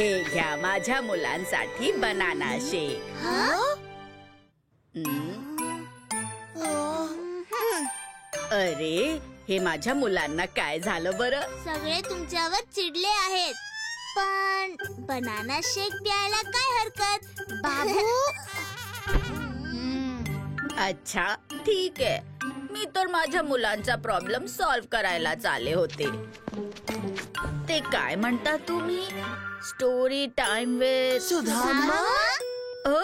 हे घ्या माझ्या मुलांसाठी बनाना शेक. अरे हे माझ्या मुलांना काय झालं बरं? सगळे तुमच्यावर चिडले आहेत, पण बनाना शेक प्यायला काय हरकत बाबू. अच्छा ठीक आहे, मी तर माझ्या मुलांचा प्रॉब्लेम सॉल्व्ह करायलाच आले होते. ते काय म्हणता तुम्ही? Story time with Sudhama. हो.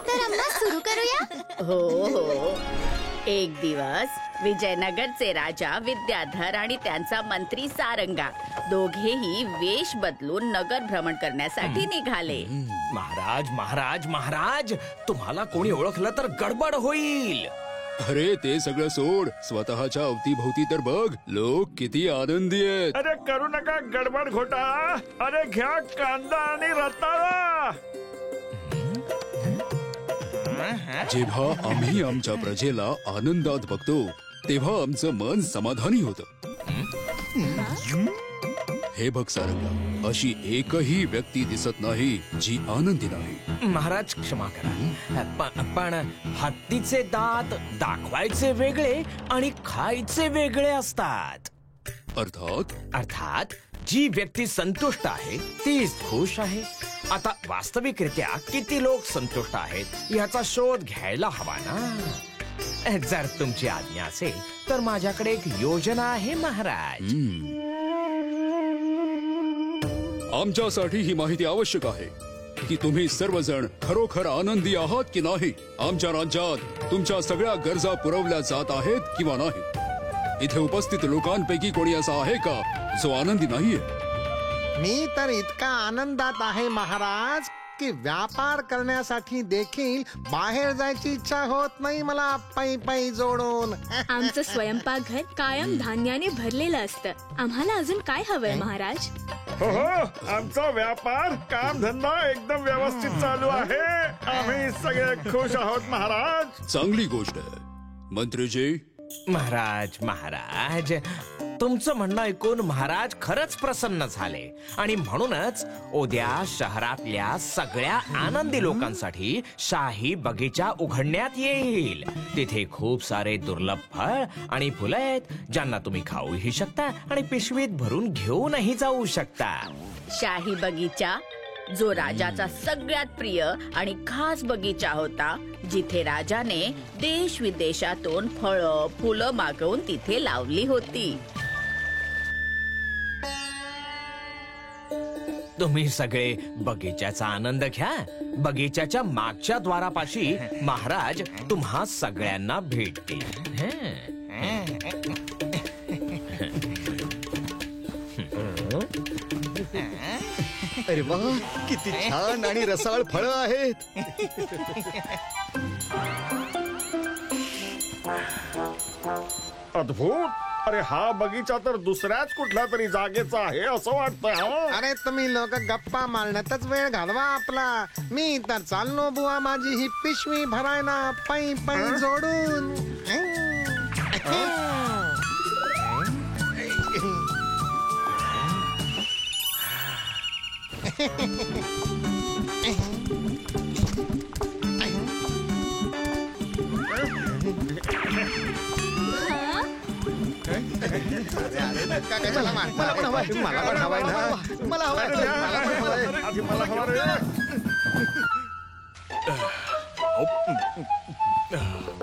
तर आम्हा सुरू करूया. हो हो. एक दिवस विजयनगरचे राजा विद्याधर आणि त्यांचा मंत्री सारंगा दोघेही वेश बदलून नगर भ्रमण करण्यासाठी निघाले. महाराज महाराज महाराज, तुम्हाला कोणी ओळखलं तर गडबड होईल. अरे ते सगळं सोड, स्वतःच्या अवतीभोवती तर बघ, लोक किती आनंदी आहेत. अरे करू नका गडबड घोटाळा. अरे घ्या कांदा आणि रताळा. जेव्हा आम्ही आमच्या प्रजेला आनंदात बघतो तेव्हा आमचं मन समाधानी होतं. हे बघ सारंगा, अशी एकही व्यक्ती दिसत नाही जी आनंदी नाही. महाराज क्षमा करा, पण हत्तीचे दात दाखवायचे वेगळे आणि खायचे वेगळे असतात. अर्थात जी व्यक्ती संतुष्ट आहे तीच खुश आहे. आता वास्तविकरित्या किती लोक संतुष्ट आहेत याचा शोध घ्यायला हवा ना. जर तुमची आज्ञा असेल तर माझ्याकडे एक योजना आहे महाराज. आमच्यासाठी ही माहिती आवश्यक आहे की तुम्ही सर्वजण खरोखर आनंदी आहात की नाही. आमच्या राज्यात तुमच्या सगळ्या गरजा पुरवल्या जात आहेत किंवा नाही. इथे उपस्थित लोकांपैकी कोणी असा आहे का जो आनंदी नाहीये? मी तर इतका आनंदात आहे महाराज की व्यापार करण्यासाठी देखील बाहेर जायची इच्छा होत नाही मला पै पै जोडून. आमचं स्वयंपाकघर कायम धान्याने भरलेलं असतं. आम्हाला अजून काय हवंय महाराज? हो हो, आमचा व्यापार काम धंदा एकदम व्यवस्थित चालू आहे. आम्ही सगळे खुश आहोत महाराज. चांगली गोष्ट आहे. मंत्रीजी. महाराज महाराज, तुमचं म्हणणं ऐकून महाराज खरंच प्रसन्न झाले आणि म्हणूनच उद्या शहरातल्या सगळ्या आनंदी लोकांसाठी शाही बगीचा उघडण्यात येईल. तिथे खूप सारे दुर्लभ फळ आणि फुलं आहेत ज्यांना तुम्ही खाऊही शकता आणि पिशवीत भरून घेऊनही जाऊ शकता. शाही बगीचा जो राजाचा सगळ्यात प्रिय आणि खास बगीचा होता, जिथे राजाने देश विदेशातून फळं फुलं मागवून तिथे लावली होती. तुम्ही सगळे बगीच्याचा आनंद घ्या. बगीच्याच्या मागच्या द्वारापाशी महाराज तुम्हा सगळ्यांना भेटतील. अरे वा, किती छान आणि रसाळ फळं आहेत. अद्भुत. अरे हा बगीचा तर दुसऱ्याच कुठल्या तरी जागेचा आहे असं वाटतं. अरे तुम्ही लोक गप्पा मारण्यातच वेळ घालवा आपला. मी तर चाललो बुवा माझी ही पिशवी भरायला पै पै जोडून.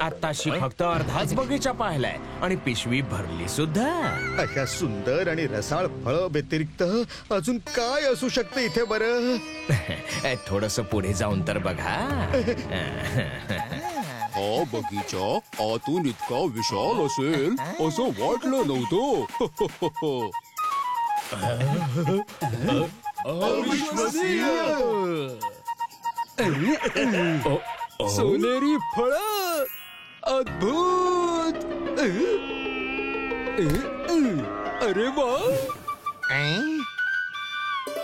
आताशी फक्त अर्धाच बगीचा पाहिलाय आणि पिशवी भरली सुद्धा. अशा सुंदर आणि रसाळ फळं व्यतिरिक्त अजून काय असू शकतं इथे बरं? थोडस पुढे जाऊन तर बघा. हा बगीचा आतून इतका विशाल असेल असं वाटलं नव्हतं. अविश्वसनीय. सोनेरी फळं, अद्भुत. अरे वा.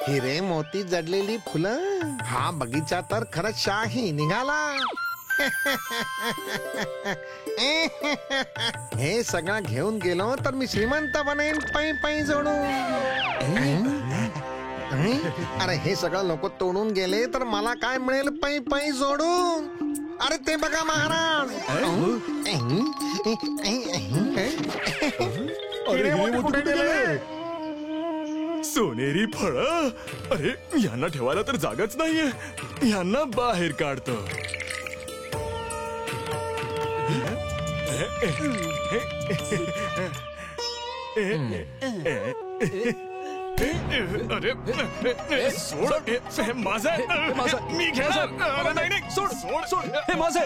हिरे मोती जडलेली फुलं, हा बगीचा तर खरंच शाही निघाला. हे सगळं घेऊन गेलो तर मी श्रीमंत बनेन पै पै जोडून. अरे हे सगळं लोक तोडून गेले तर मला काय मिळेल पै पै जोडून. अरे ते बघा महाराज. सोनेरी फळ. अरे यांना ठेवायला तर जागाच नाहीये. यांना बाहेर काढतो. अरे सोड. माझा मी घेणार. नाही नाही सोड सोड सोड. हे माझं.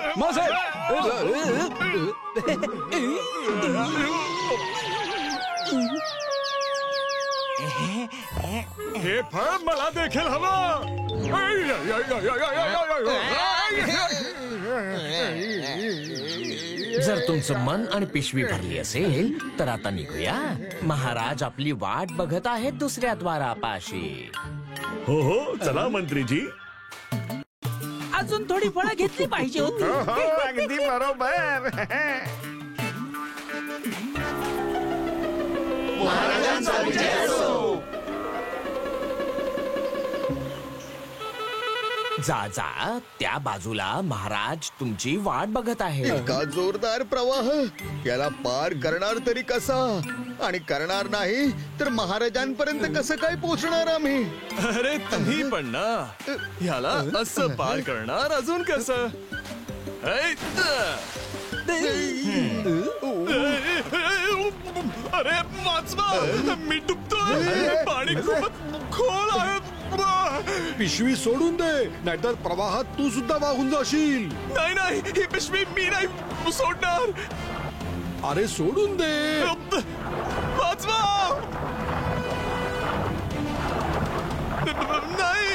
हे फळ मला देखील हवं. जर तुमचं मन आणि पिशवी भरली असेल तर आता निघूया. महाराज आपली वाट बघत आहेत दुसऱ्या द्वारापाशी. हो हो चला मंत्रीजी. अजून थोडी फळं घेतली पाहिजे होती. अगदी बरोबर. जा जा, त्या बाजूला महाराज तुमची वाट बघत आहे. इतका जोरदार प्रवाह याला पार करणार तरी कसा? आणि करणार नाही तर महाराजांपर्यंत कसं काय पोहोचणार आम्ही? अरे तुम्ही पण ना ह्याला असं पार करणार अजून कसं? अरे वाचवा, मी डुबतोय. पाणी खूपच खोल आहे. पिशवी सोडून दे, नाहीतर प्रवाहात तू सुद्धा वाहून जाशील. नाही नाही, ही पिशवी मी नाही सोडणार. अरे सोडून दे. वाचवा. नाही,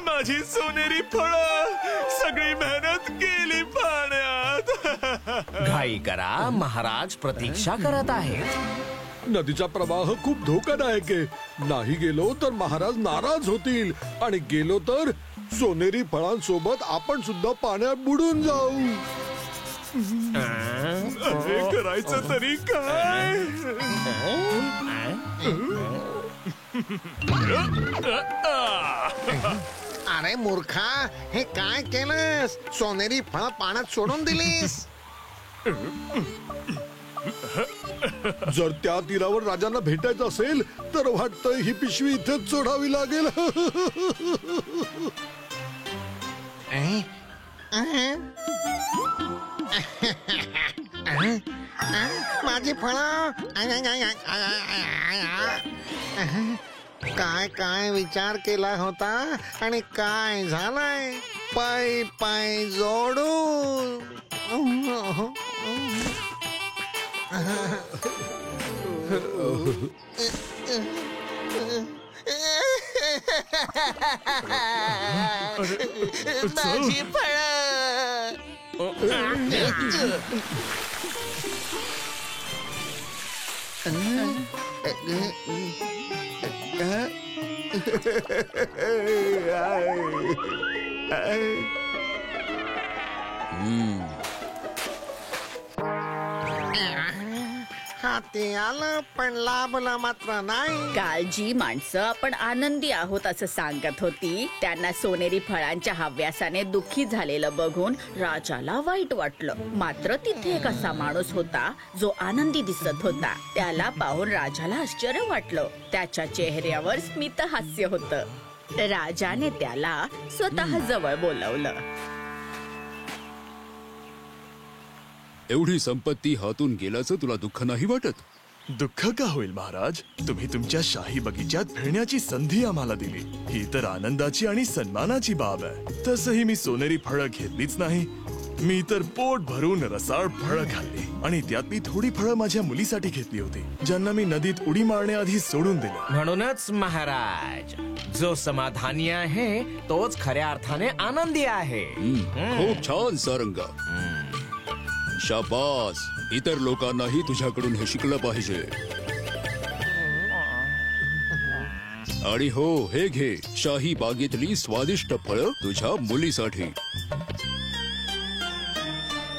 माझी सोनेरी फळं सगळी मेहनत गेली पाण्यात. घाई करा, महाराज प्रतीक्षा करत आहेत. नदीचा प्रवाह खूप धोकादायक आहे. नाही गेलो तर महाराज नाराज होतील, आणि गेलो तर सोनेरी फळांसोबत आपण सुद्धा पाण्यात बुडून जाऊ. अरे करायचं तरी काय? अरे मूर्खा, हे काय केलंस? सोनेरी फळ पाण्यात सोडून दिलीस. जर त्या तीरावर राजांना भेटायचं असेल तर वाटतंय ही पिशवी इथेच सोडावी लागेल. माझी फळ काय काय विचार केला होता आणि काय झालाय? पाय पाय जोडून. माझी फळ. हाती आलं पण लाभलं मात्र नाही. काल जी माणसं आपण आनंदी आहोत असं सांगत होती त्यांना सोनेरी फळांच्या हव्यासाने दुःखी झालेलं बघून राजाला वाईट वाटलं. मात्र तिथे एक असा माणूस होता जो आनंदी दिसत होता. त्याला पाहून राजाला आश्चर्य वाटलं. त्याच्या चेहऱ्यावर स्मित हास्य होतं. राजाने त्याला स्वतः जवळ बोलवलं. एवढी संपत्ती हातून गेल्याचं तुला दुःख नाही वाटत? दुःख का होईल महाराज? तुम्ही तुमच्या शाही बगीच्यात फिरण्याची संधी आम्हाला दिली. ही तर आनंदाची आणि सन्मानाची बाब आहे. तसही मी सोनेरी फळं घेतलीच नाही. मी तर पोट भरून रसाळ फळं खाल्ली, आणि त्यात मी थोडी फळं माझ्या मुलीसाठी घेतली होती, ज्यांना मी नदीत उडी मारण्याआधी सोडून दिलं. म्हणूनच महाराज, जो समाधानी आहे तोच खऱ्या अर्थाने आनंदी आहे. खूप छान सारंगा. शाबास. इतर लोकांनाही तुझ्याकडून हे शिकलं पाहिजे. आणि हो, हे घे शाही बागेतली स्वादिष्ट फळं तुझ्या मुलीसाठी.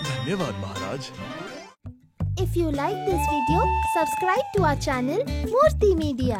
धन्यवाद Maharaj. If you like this video, subscribe to our channel Murthy Media.